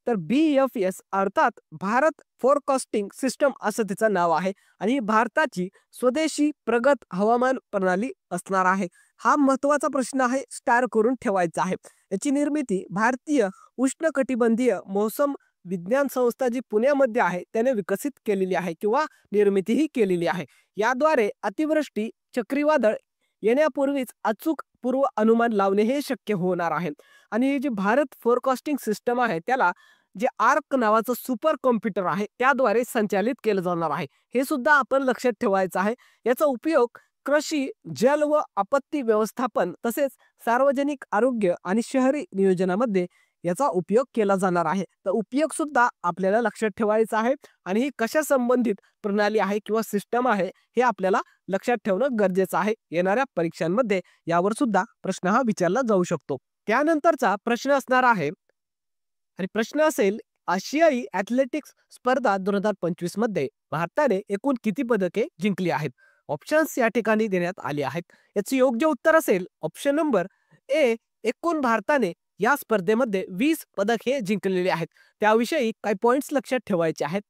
तर BFS अर्थात भारत फोरकास्टिंग सिस्टम असं तिचं नाव आहे आणि ही भारताची स्वदेशी प्रगत हवामान प्रणाली असणार आहे. हा महत्वाचा प्रश्न आहे, स्टार करून ठेवायचा आहे. याची निर्मिती भारतीय उष्णकटिबंधीय मौसम विज्ञान संस्था जी पुण्यामध्ये आहे त्याने विकसित केलेली आहे किंवा निर्मितीही केलेली आहे. याद्वारे अतिवृष्टी, चक्रीवादळ येण्यापूर्वीच अचूक पूर्व अनुमान लावणे हे शक्य होणार आहे. आणि ही जी भारत फोरकास्टिंग सिस्टम आहे त्याला जे आर्क नावाचं सुपर कॉम्प्युटर आहे त्याद्वारे संचालित केलं जाणार आहे. हे सुद्धा आपण लक्षात ठेवायचं आहे. याचा उपयोग कृषी, जल व आपत्ती व्यवस्थापन तसेच सार्वजनिक आरोग्य आणि शहरी नियोजनामध्ये याचा उपयोग केला जाणार आहे. तर उपयोग सुद्धा आपल्याला लक्षात ठेवायचा आहे आणि ही कशा संबंधित प्रणाली आहे किंवा सिस्टम आहे हे आपल्याला लक्षात ठेवणं गरजेचं आहे. येणाऱ्या परीक्षांमध्ये यावर सुद्धा प्रश्न हा विचारला जाऊ शकतो. त्यानंतरचा प्रश्न असणार आहे आणि प्रश्न असेल, आशियाई ॲथलेटिक्स स्पर्धा 2025 मध्ये भारताने एकूण किती पदके जिंकली आहेत? ऑप्शन्स या ठिकाणी देण्यात आले आहेत. याचे योग्य उत्तर असेल ऑप्शन नंबर ए, एकूण भारताने या स्पर्धेमध्ये 20 पदक हे जिंकलेले आहेत. त्याविषयी काही पॉइंट्स लक्षात ठेवायचे आहेत.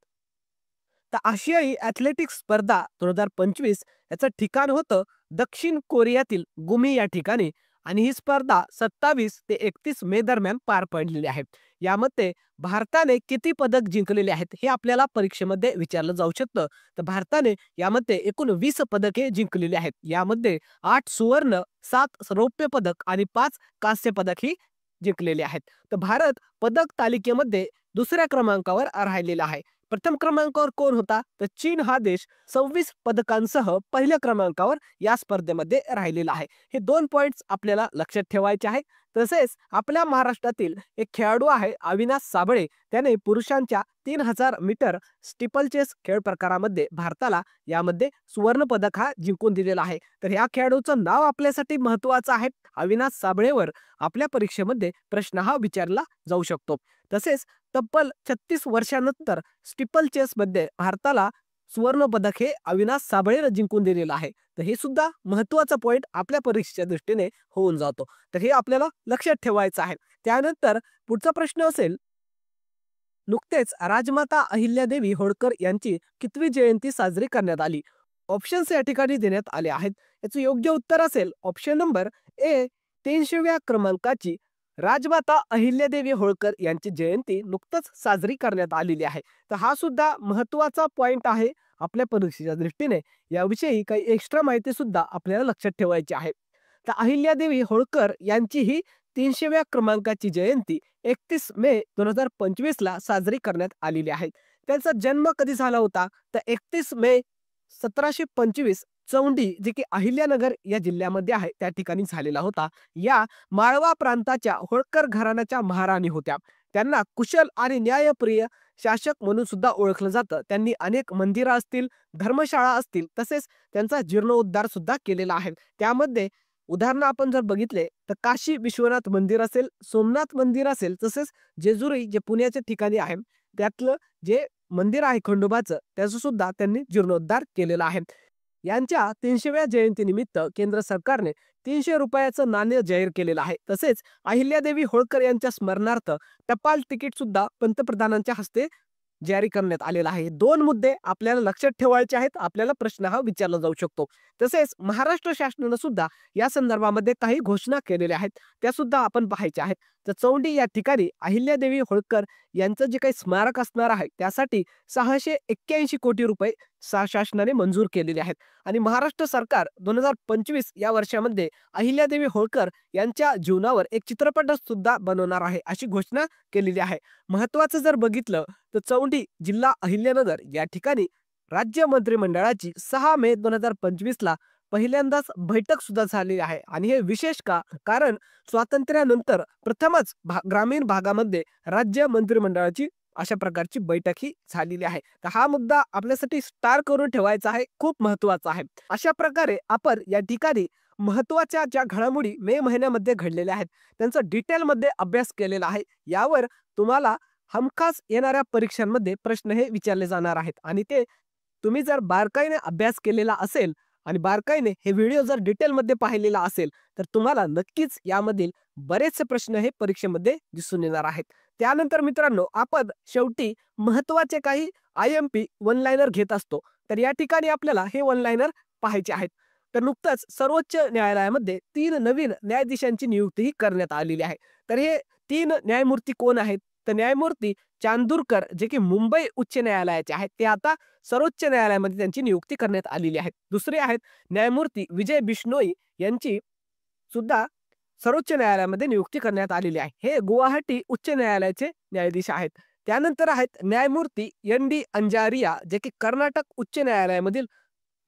तर आशियाई ॲथलेटिक्स स्पर्धा 2025 याचं ठिकाण होतं दक्षिण कोरियातील गुमी या ठिकाणी आणि ही स्पर्धा 27 ते 31 मे दरम्यान पार पडलेली आहे. यामध्ये भारताने किती पदक जिंकलेले आहेत हे आपल्याला परीक्षेमध्ये विचारलं जाऊ शकतं. तर भारताने यामध्ये एकूण 20 पदके जिंकलेली आहेत. यामध्ये 8 सुवर्ण, 7 रौप्य पदक आणि 5 कांस्य पदक ही जिंकलेले आहेत. तर भारत पदक तालिकेमध्ये दुसऱ्या क्रमांकावर राहिलेला आहे. प्रथम क्रमांकावर कोण होता? तर चीन हा देश 26 पदकांसह पहिल्या क्रमांकावर या स्पर्धेमध्ये राहिलेला आहे. हे 2 पॉइंट्स आपल्याला लक्षात ठेवायचे आहेत. तसेच आपल्या महाराष्ट्रातील एक खेळाडू आहे अविनाश साबळे, त्याने पुरुषांच्या 3000 मीटर स्टीपलचेस खेळ प्रकारामध्ये भारताला यामध्ये सुवर्ण पदक हा जिंकून दिलेला आहे. तर या खेळाडूचं नाव आपल्यासाठी महत्वाचं आहे. अविनाश साबळेवर आपल्या परीक्षेमध्ये प्रश्न हा विचारला जाऊ शकतो. तसेच तब्बल 36 वर्षानंतर स्टीपल चेस मध्ये भारताला सुवर्ण पदक हे अविनाश साबळेनं जिंकून दिलेलं आहे. तर हे सुद्धा महत्वाचा पॉइंट आपल्या परीक्षेच्या दृष्टीने होऊन जातो. तर हे आपल्याला लक्षात ठेवायचं आहे. त्यानंतर पुढचा प्रश्न असेल, नुकतेच राजमाता अहिल्यादेवी होळकर यांची कितवी जयंती साजरी करण्यात आली? ऑप्शन्स या ठिकाणी देण्यात आले आहेत. याचं योग्य उत्तर असेल ऑप्शन नंबर ए, 300व्या क्रमांकाची राजमाता अहिल्यादेवी होळकर यांची जयंती नुकतंच साजरी करण्यात आलेली आहे. तर हा सुद्धा महत्वाचा पॉइंट आहे आपल्या परीक्षेच्या दृष्टीने. याविषयी काही एक्स्ट्रा माहिती सुद्धा आपल्याला लक्षात ठेवायची आहे. तर अहिल्यादेवी होळकर यांची ही 300व्या क्रमांकाची जयंती 31 मे 2025 ला साजरी करण्यात आलेली आहे. त्यांचा जन्म कधी झाला होता? तर 31 मे 1725 चौंडी, जे की अहिल्यानगर या जिल्ह्यामध्ये आहे, त्या ठिकाणी झालेला होता. या माळवा प्रांताच्या होळकर घराण्याच्या महाराणी होत्या. त्यांना कुशल आणि न्यायप्रिय शासक म्हणून सुद्धा ओळखलं जातं. त्यांनी अनेक मंदिरं असतील, धर्मशाळा असतील, तसेच त्यांचा जीर्णोद्धार सुद्धा केलेला आहे. त्यामध्ये उदाहरण आपण जर बघितले तर काशी विश्वनाथ मंदिर असेल, सोमनाथ मंदिर असेल, तसेच जेजुरी जे पुण्याच्या ठिकाणी आहे त्यातलं जे मंदिर आहे खंडोबाचं, त्याचं सुद्धा त्यांनी जीर्णोद्धार केलेला आहे. यांच्या 300व्या जयंतीनिमित्त केंद्र सरकारने 300 रुपयाचं नाणं जाहीर केलेलं आहे. तसेच अहिल्यादेवी होळकर यांच्या स्मरणार्थ टपाल तिकीट सुद्धा पंतप्रधानांच्या हस्ते जारी करण्यात आलेला आहे. 2 मुद्दे आपल्याला लक्षात ठेवायचे आहेत. आपल्याला प्रश्न हा विचारला जाऊ शकतो. तसेच महाराष्ट्र शासनानं सुद्धा या संदर्भामध्ये काही घोषणा केलेल्या आहेत, त्या सुद्धा आपण पाहायच्या आहेत. तर चौंडी या ठिकाणी अहिल्यादेवी होळकर यांचं जे काही स्मारक असणार आहे त्यासाठी 681 कोटी रुपये शासनाने मंजूर केलेले आहेत. आणि महाराष्ट्र सरकार 2025 या वर्षामध्ये अहिल्यादेवी होळकर यांच्या जीवनावर एक चित्रपट सुद्धा बनवणार आहे, अशी घोषणा केलेली आहे. महत्वाचं जर बघितलं तर चौंडी जिल्हा अहिल्यानगर या ठिकाणी राज्य मंत्रिमंडळाची 6 मे 2025 ला पहिल्यांदाच बैठक सुद्धा झालेली आहे. आणि हे विशेष का? कारण स्वातंत्र्यानंतर प्रथमच ग्रामीण भागामध्ये राज्य मंत्रिमंडळाची अशा प्रकारची बैठक ही झालेली आहे. तर हा मुद्दा आपल्यासाठी स्टार करून ठेवायचा आहे, खूप महत्वाचा आहे. अशा प्रकारे आपण या ठिकाणी महत्वाच्या ज्या घडामोडी मे महिन्यामध्ये घडलेल्या आहेत त्यांचा डिटेलमध्ये अभ्यास केलेला आहे. यावर तुम्हाला हमखास येणाऱ्या परीक्षांमध्ये प्रश्न हे विचारले जाणार आहेत आणि ते तुम्ही जर बारकाईने अभ्यास केलेला असेल आणि बारकाईने हे व्हिडिओ जर डिटेलमध्ये पाहिलेला असेल तर तुम्हाला नक्कीच यामधील बरेचसे प्रश्न हे परीक्षेमध्ये दिसून येणार आहेत. त्यानंतर मित्रांनो, आपण शेवटी महत्त्वाचे काही IMP वन लाइनर घेत असतो. तर या ठिकाणी आपल्याला हे वन लाइनर पाहायचे आहेत. तर नुकतंच सर्वोच्च न्यायालयामध्ये 3 नवीन न्यायाधीशांची नियुक्तीही करण्यात आलेली आहे. तर हे 3 न्यायमूर्ती कोण आहेत? तर न्यायमूर्ती चांदूरकर, जे की मुंबई उच्च न्यायालयाचे आहेत, ते आता सर्वोच्च न्यायालयामध्ये त्यांची नियुक्ती करण्यात आलेली आहे. दुसरे आहेत न्यायमूर्ती विजय बिश्नोई, यांची सुद्धा सर्वोच्च न्यायालयामध्ये नियुक्ती करण्यात आलेली आहे. हे गुवाहाटी उच्च न्यायालयाचे न्यायाधीश आहेत. त्यानंतर आहेत न्यायमूर्ती ND अंजारिया, जे की कर्नाटक उच्च न्यायालयामधील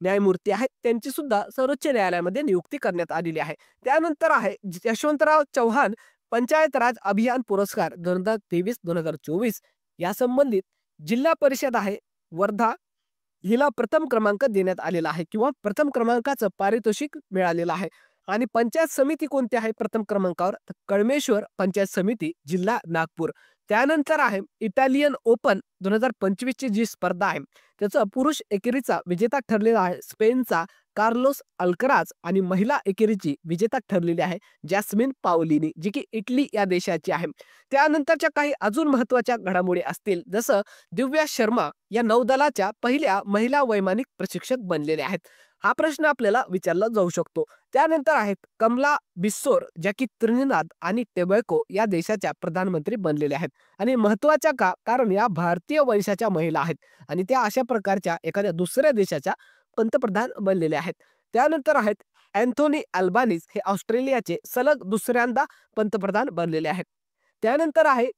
न्यायमूर्ती आहेत. त्यांची सुद्धा सर्वोच्च न्यायालयामध्ये नियुक्ती करण्यात आलेली आहे. त्यानंतर आहे यशवंतराव चव्हाण पंचायत राज अभियान पुरस्कार 2023-2024 या संबंधित जिल्हा परिषद आहे वर्धा, हिला प्रथम क्रमांक देण्यात आलेला आहे किंवा प्रथम क्रमांकाचं पारितोषिक मिळालेलं आहे. आणि पंचायत समिती कोणती आहे प्रथम क्रमांकावर? तर कळमेश्वर पंचायत समिती, जिल्हा नागपूर. त्यानंतर आहे इटालियन ओपन 2025 ची जी स्पर्धा आहे त्याचा पुरुष एकेरीचा विजेता ठरलेला आहे स्पेनचा कार्लोस अल्कराज आणि महिला एकेरीची विजेता ठरलेली आहे जॅस्मिन पावलिनी, जी की इटली या देशाची आहे. त्यानंतरच्या काही अजून महत्त्वाच्या घडामोडी असतील, जसं दिव्या शर्मा या नौदलाच्या पहिल्या महिला वैमानिक प्रशिक्षक बनलेल्या आहेत. हा प्रश्न आपल्याला विचारला जाऊ शकतो. त्यानंतर आहेत कमला बिस्सोर, ज्या की त्रिनिदाद आणि टोबॅगो या देशाच्या प्रधानमंत्री बनलेल्या आहेत. आणि महत्त्वाच्या का? कारण या भारतीय वंशाच्या महिला आहेत आणि त्या अशा प्रकारच्या एखाद्या दुसऱ्या देशाच्या पंतप्रधान बनलेले आहेत. त्यानंतर आहेत अँथोनी अल्बानीज, हे ऑस्ट्रेलियाचे सलग दुसऱ्यांदा पंतप्रधान बनलेले आहेत. त्यानंतर आहे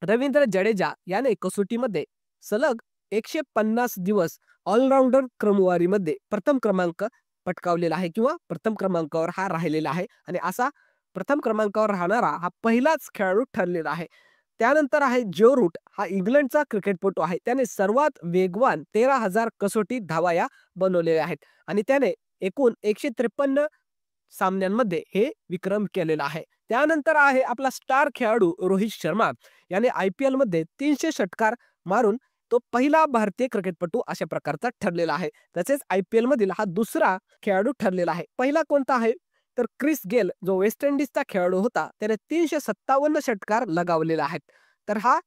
रवींद्र जडेजा, याने कसोटीमध्ये सलग 150 दिवस ऑलराऊंडर क्रमवारीमध्ये प्रथम क्रमांक पटकावलेला आहे किंवा प्रथम क्रमांकावर हा राहिलेला आहे आणि असा प्रथम क्रमांकावर राहणारा हा पहिलाच खेळाडू ठरलेला आहे. त्यानंतर आहे जो रूट, हा इंग्लंडचा क्रिकेटपटू आहे. त्याने सर्वात वेगवान 13,000 कसोटी धावा या बनवलेल्या आहेत आणि त्याने एकूण 153 सामन्यांमध्ये हे विक्रम केलेला आहे. त्यानंतर आहे आपला स्टार खेळाडू रोहित शर्मा, याने IPL मध्ये 300 षटकार मारून तो पहिला भारतीय क्रिकेटपटू अशा प्रकारचा ठरलेला आहे. तसेच IPL मधील हा दुसरा खेळाडू ठरलेला आहे. पहिला कोणता आहे? तर क्रिस गेल, जो वेस्ट इंडिजचा खेळाडू होता, त्याने 357 षटकार लगावलेला आहेत. तर हा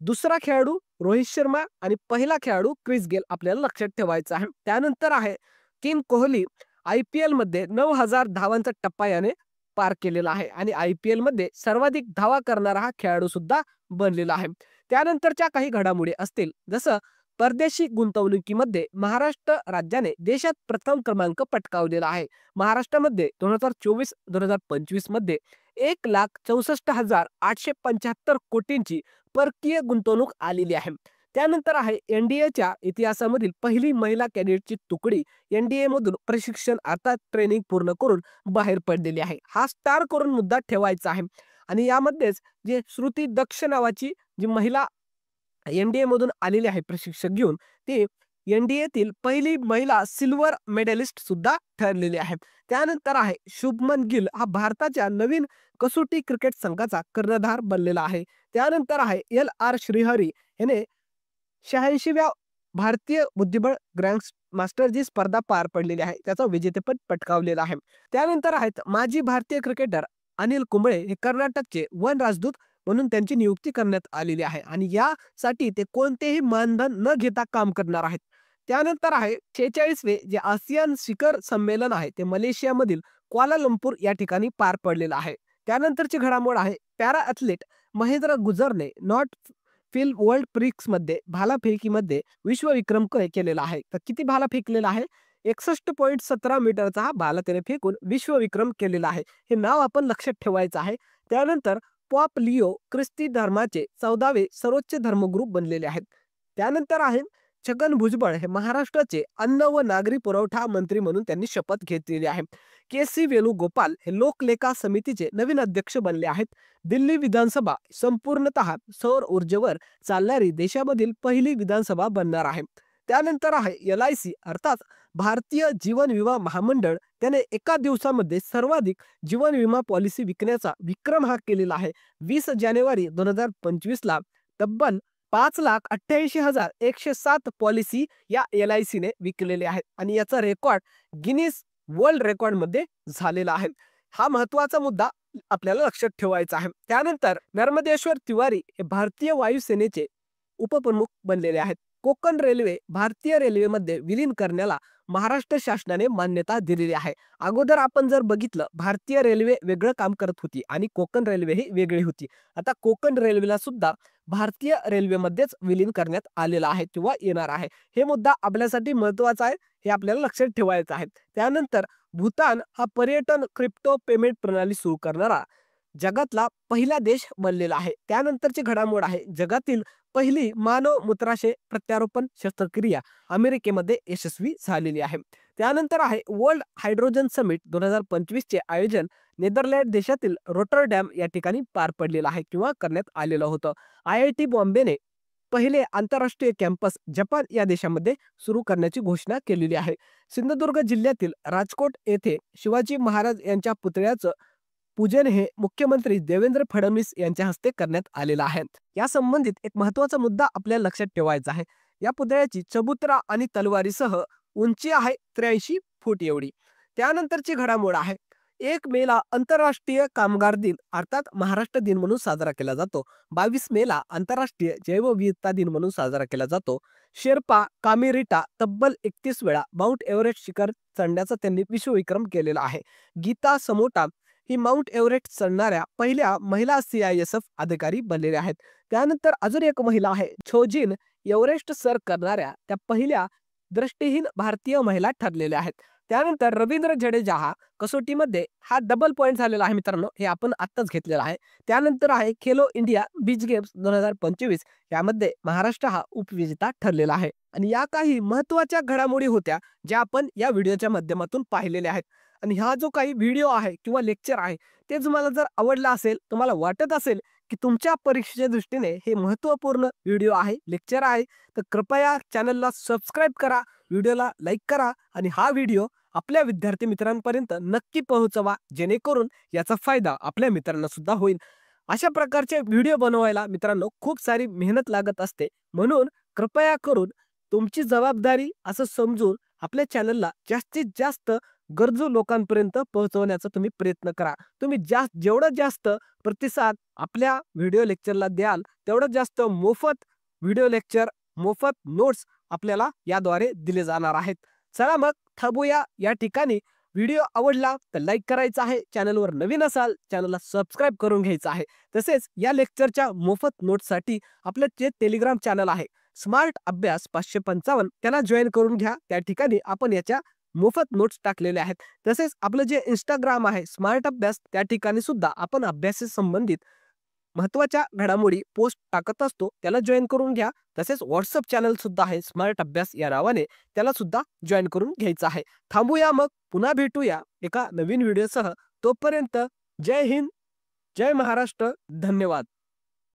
दुसरा खेळाडू रोहित शर्मा आणि पहिला खेळाडू क्रिस गेल आपल्याला लक्षात ठेवायचा आहे. त्यानंतर आहे किंग कोहली, IPL मध्ये 9,000 धावांचा टप्पा याने पार केलेला आहे आणि IPL मध्ये सर्वाधिक धावा करणारा हा खेळाडू सुद्धा बनलेला आहे. त्यानंतरच्या काही घडामोडी असतील, जसं परदेशी गुंतवणुकीमध्ये महाराष्ट्र राज्याने देशात प्रथम क्रमांक पटकावलेला आहे. महाराष्ट्रामध्ये 2024-2025 मध्ये 1,64,875 कोटींची परकीय गुंतवणूक आलेली आहे. त्यानंतर आहे NDAच्या इतिहासामधील पहिली महिला कॅडेटची तुकडी NDA मधून प्रशिक्षण अर्थात ट्रेनिंग पूर्ण करून बाहेर पडलेली आहे. हा स्टार करून मुद्दा ठेवायचा आहे. आणि यामध्येच जे श्रुती दक्ष नावाची जी महिला NDA मधून आलेली आहे प्रशिक्षक घेऊन, ती NDAतील पहिली महिला सिल्वर मेडलिस्ट सुद्धा ठरलेली आहे. त्यानंतर आहे शुभमन गिल, हा भारताच्या नवीन कसोटी क्रिकेट संघाचा कर्णधार बनलेला आहे. त्यानंतर आहे LR श्रीहरी, याने 86व्या भारतीय बुद्धिबळ ग्रँड मास्टर जी स्पर्धा पार पडलेली आहे त्याचं विजेतेपद पटकावलेलं आहे. त्यानंतर आहेत माजी भारतीय क्रिकेटर अनिल कुंबळे, हे कर्नाटकचे वन राजदूत म्हणून त्यांची नियुक्ती करण्यात आलेली आहे आणि यासाठी ते कोणतेही मानधन न घेता काम करणार आहेत. त्यानंतर आहे 46वे जे आसियान शिखर संमेलन आहे ते मलेशियामधील क्वालालंपूर या ठिकाणी पार पडलेलं आहे. त्यानंतरची घडामोड आहे पॅरा ॲथलीट महेंद्र गुजरने नॉट फिल वर्ल्ड प्रिक्स मध्ये भालाफेकीमध्ये विश्वविक्रम केलेला आहे. तर किती भाला फेकलेला आहे? 61.17 मीटरचा हा भाला त्याने फेकून विश्वविक्रम केलेला आहे. हे नाव आपण लक्षात ठेवायचं आहे. त्यानंतर पॉप लिओ ख्रिस्ती धर्माचे 14वे सर्वोच्च धर्मगुरू बनलेले आहेत. त्यानंतर आहे छगन भुजबळ, हे महाराष्ट्राचे अन्न व नागरी पुरवठा मंत्री म्हणून त्यांनी शपथ घेतलेली आहे. KC वेणुगोपाल हे लोकलेखा समितीचे नवीन अध्यक्ष बनले आहेत. दिल्ली विधानसभा संपूर्णतः सौर ऊर्जेवर चालणारी देशामधील पहिली विधानसभा बनणार आहे. त्यानंतर आहे LIC अर्थात भारतीय जीवन विमा महामंडळ. त्याने एका दिवसामध्ये सर्वाधिक जीवन विमा पॉलिसी विकण्याचा विक्रम हा केलेला आहे. 20 जानेवारी 2025ला तब्बल 5,88,107 पॉलिसी या LICने विकलेले आहेत आणि याचा रेकॉर्ड गिनीज वर्ल्ड रेकॉर्डमध्ये झालेला आहे. हा महत्त्वाचा मुद्दा आपल्याला लक्षात ठेवायचा आहे. त्यानंतर नर्मदेश्वर तिवारी हे भारतीय वायुसेनेचे उपप्रमुख बनलेले आहेत. कोकण रेल्वे भारतीय रेल्वेमध्ये विलीन करण्याला महाराष्ट्र शासनाने मान्यता दिलेली आहे. अगोदर आपण जर बघितलं भारतीय रेल्वे वेगळं काम करत होती आणि कोकण रेल्वे ही वेगळी होती. आता कोकण रेल्वेला सुद्धा भारतीय रेल्वेमध्येच विलीन करण्यात आलेला आहे किंवा येणार आहे. हे मुद्दा आपल्यासाठी महत्त्वाचा आहे, हे आपल्याला लक्षात ठेवायचं आहे. त्यानंतर भूतान हा पर्यटन क्रिप्टो पेमेंट प्रणाली सुरू करणारा जगातला पहिला देश बनलेला आहे. त्यानंतरची घडामोड आहे जगातील पहिली मानव मूत्राशय प्रत्यारोपण शस्त्रक्रिया अमेरिकेमध्ये यशस्वी झालेली आहे. त्यानंतर आहे वर्ल्ड हायड्रोजन समिट 2025 चे आयोजन नेदरलँड देशातील रोटरडॅम या ठिकाणी पार पडलेलं आहे किंवा करण्यात आलेलं होतं. IIT बॉम्बेने पहिले आंतरराष्ट्रीय कॅम्पस जपान या देशामध्ये सुरू करण्याची घोषणा केलेली आहे. सिंधुदुर्ग जिल्ह्यातील राजकोट येथे शिवाजी महाराज यांच्या पुतळ्याचं पूजन हे मुख्यमंत्री देवेंद्र फडणवीस यांच्या हस्ते करण्यात आलेलं आहे. या संबंधित एक महत्त्वाचा मुद्दा आपल्याला लक्षात ठेवायचा आहे. या पुतळ्याची चबुतरा आणि तलवारीसह उंची आहे 83 फूट एवढी. त्यानंतरची घडामोड आहे 1 मेला आंतरराष्ट्रीय कामगार दिन अर्थात महाराष्ट्र दिन म्हणून साजरा केला जातो. 22 मेला आंतरराष्ट्रीय जैवविविधता दिन म्हणून साजरा केला जातो. शेर्पा कामिरिटा तब्बल 31 वेळा माउंट एव्हरेस्ट शिखर चढण्याचा त्यांनी विश्वविक्रम केलेला आहे. गीता समोटा ही माउंट एव्हरेस्ट चढणाऱ्या पहिल्या महिला CISF अधिकारी बनलेल्या आहेत. त्यानंतर अजून एक महिला आहे छोजिन एव्हरेस्ट सर करणाऱ्या त्या पहिल्या दृष्टिहीन भारतीय महिला ठरलेल्या आहेत. त्यानंतर रवींद्र जडेजा हा कसोटीमध्ये हा डबल पॉईंट झालेला आहे मित्रांनो, हे आपण आत्ताच घेतलेलं आहे. त्यानंतर आहे खेलो इंडिया बीच गेम्स 2025 यामध्ये महाराष्ट्र हा उपविजेता ठरलेला आहे. आणि या काही महत्त्वाच्या घडामोडी होत्या ज्या आपण या व्हिडिओच्या माध्यमातून पाहिलेल्या आहेत. आणि हा जो काही व्हिडिओ आहे किंवा लेक्चर आहे ते तुम्हाला जर आवडला असेल, तुम्हाला वाटत असेल की तुमच्या परीक्षेच्या दृष्टीने हे महत्त्वपूर्ण व्हिडिओ आहे, लेक्चर आहे, तर कृपया चॅनलला सबस्क्राईब करा, व्हिडिओला लाईक करा आणि हा व्हिडिओ आपल्या विद्यार्थी मित्रांपर्यंत नक्की पोहोचवा, जेणेकरून याचा फायदा आपल्या मित्रांना सुद्धा होईल. अशा प्रकारचे व्हिडिओ बनवायला मित्रांनो खूप सारी मेहनत लागत असते, म्हणून कृपया करून तुमची जबाबदारी असं समजून आपल्या चॅनलला जास्तीत जास्त गरजू लोकांपर्यंत पोहोचवण्याचा तुम्ही प्रयत्न करा. तुम्ही जेवढं जास्त प्रतिसाद आपल्या व्हिडिओ लेक्चरला द्याल तेवढं जास्त मोफत व्हिडिओ लेक्चर, मोफत नोट्स आपल्याला याद्वारे दिले जाणार आहेत. चला मग थांबूया या ठिकाणी. व्हिडिओ आवडला तर लाईक करायचा आहे, चॅनलवर नवीन असाल चॅनलला सबस्क्राईब करून घ्यायचं आहे. तसेच या लेक्चरच्या मोफत नोट्ससाठी आपलं जे टेलिग्राम चॅनल आहे स्मार्ट अभ्यास 555 त्याला जॉईन करून घ्या. त्या ठिकाणी आपण याच्या मोफत नोट्स टाकलेले आहेत. तसेच आपलं जे इंस्टाग्राम आहे स्मार्ट अभ्यास त्या ठिकाणी सुद्धा आपण अभ्यासाशी संबंधित महत्त्वाच्या घडामोडी पोस्ट टाकत असतो, त्याला जॉईन करून घ्या. तसेच व्हॉट्सअप चॅनल सुद्धा आहे स्मार्ट अभ्यास या नावाने, त्याला सुद्धा जॉईन करून घ्यायचं आहे. थांबूया मग, पुन्हा भेटूया एका नवीन व्हिडिओसह. तोपर्यंत जय हिंद, जय महाराष्ट्र, धन्यवाद.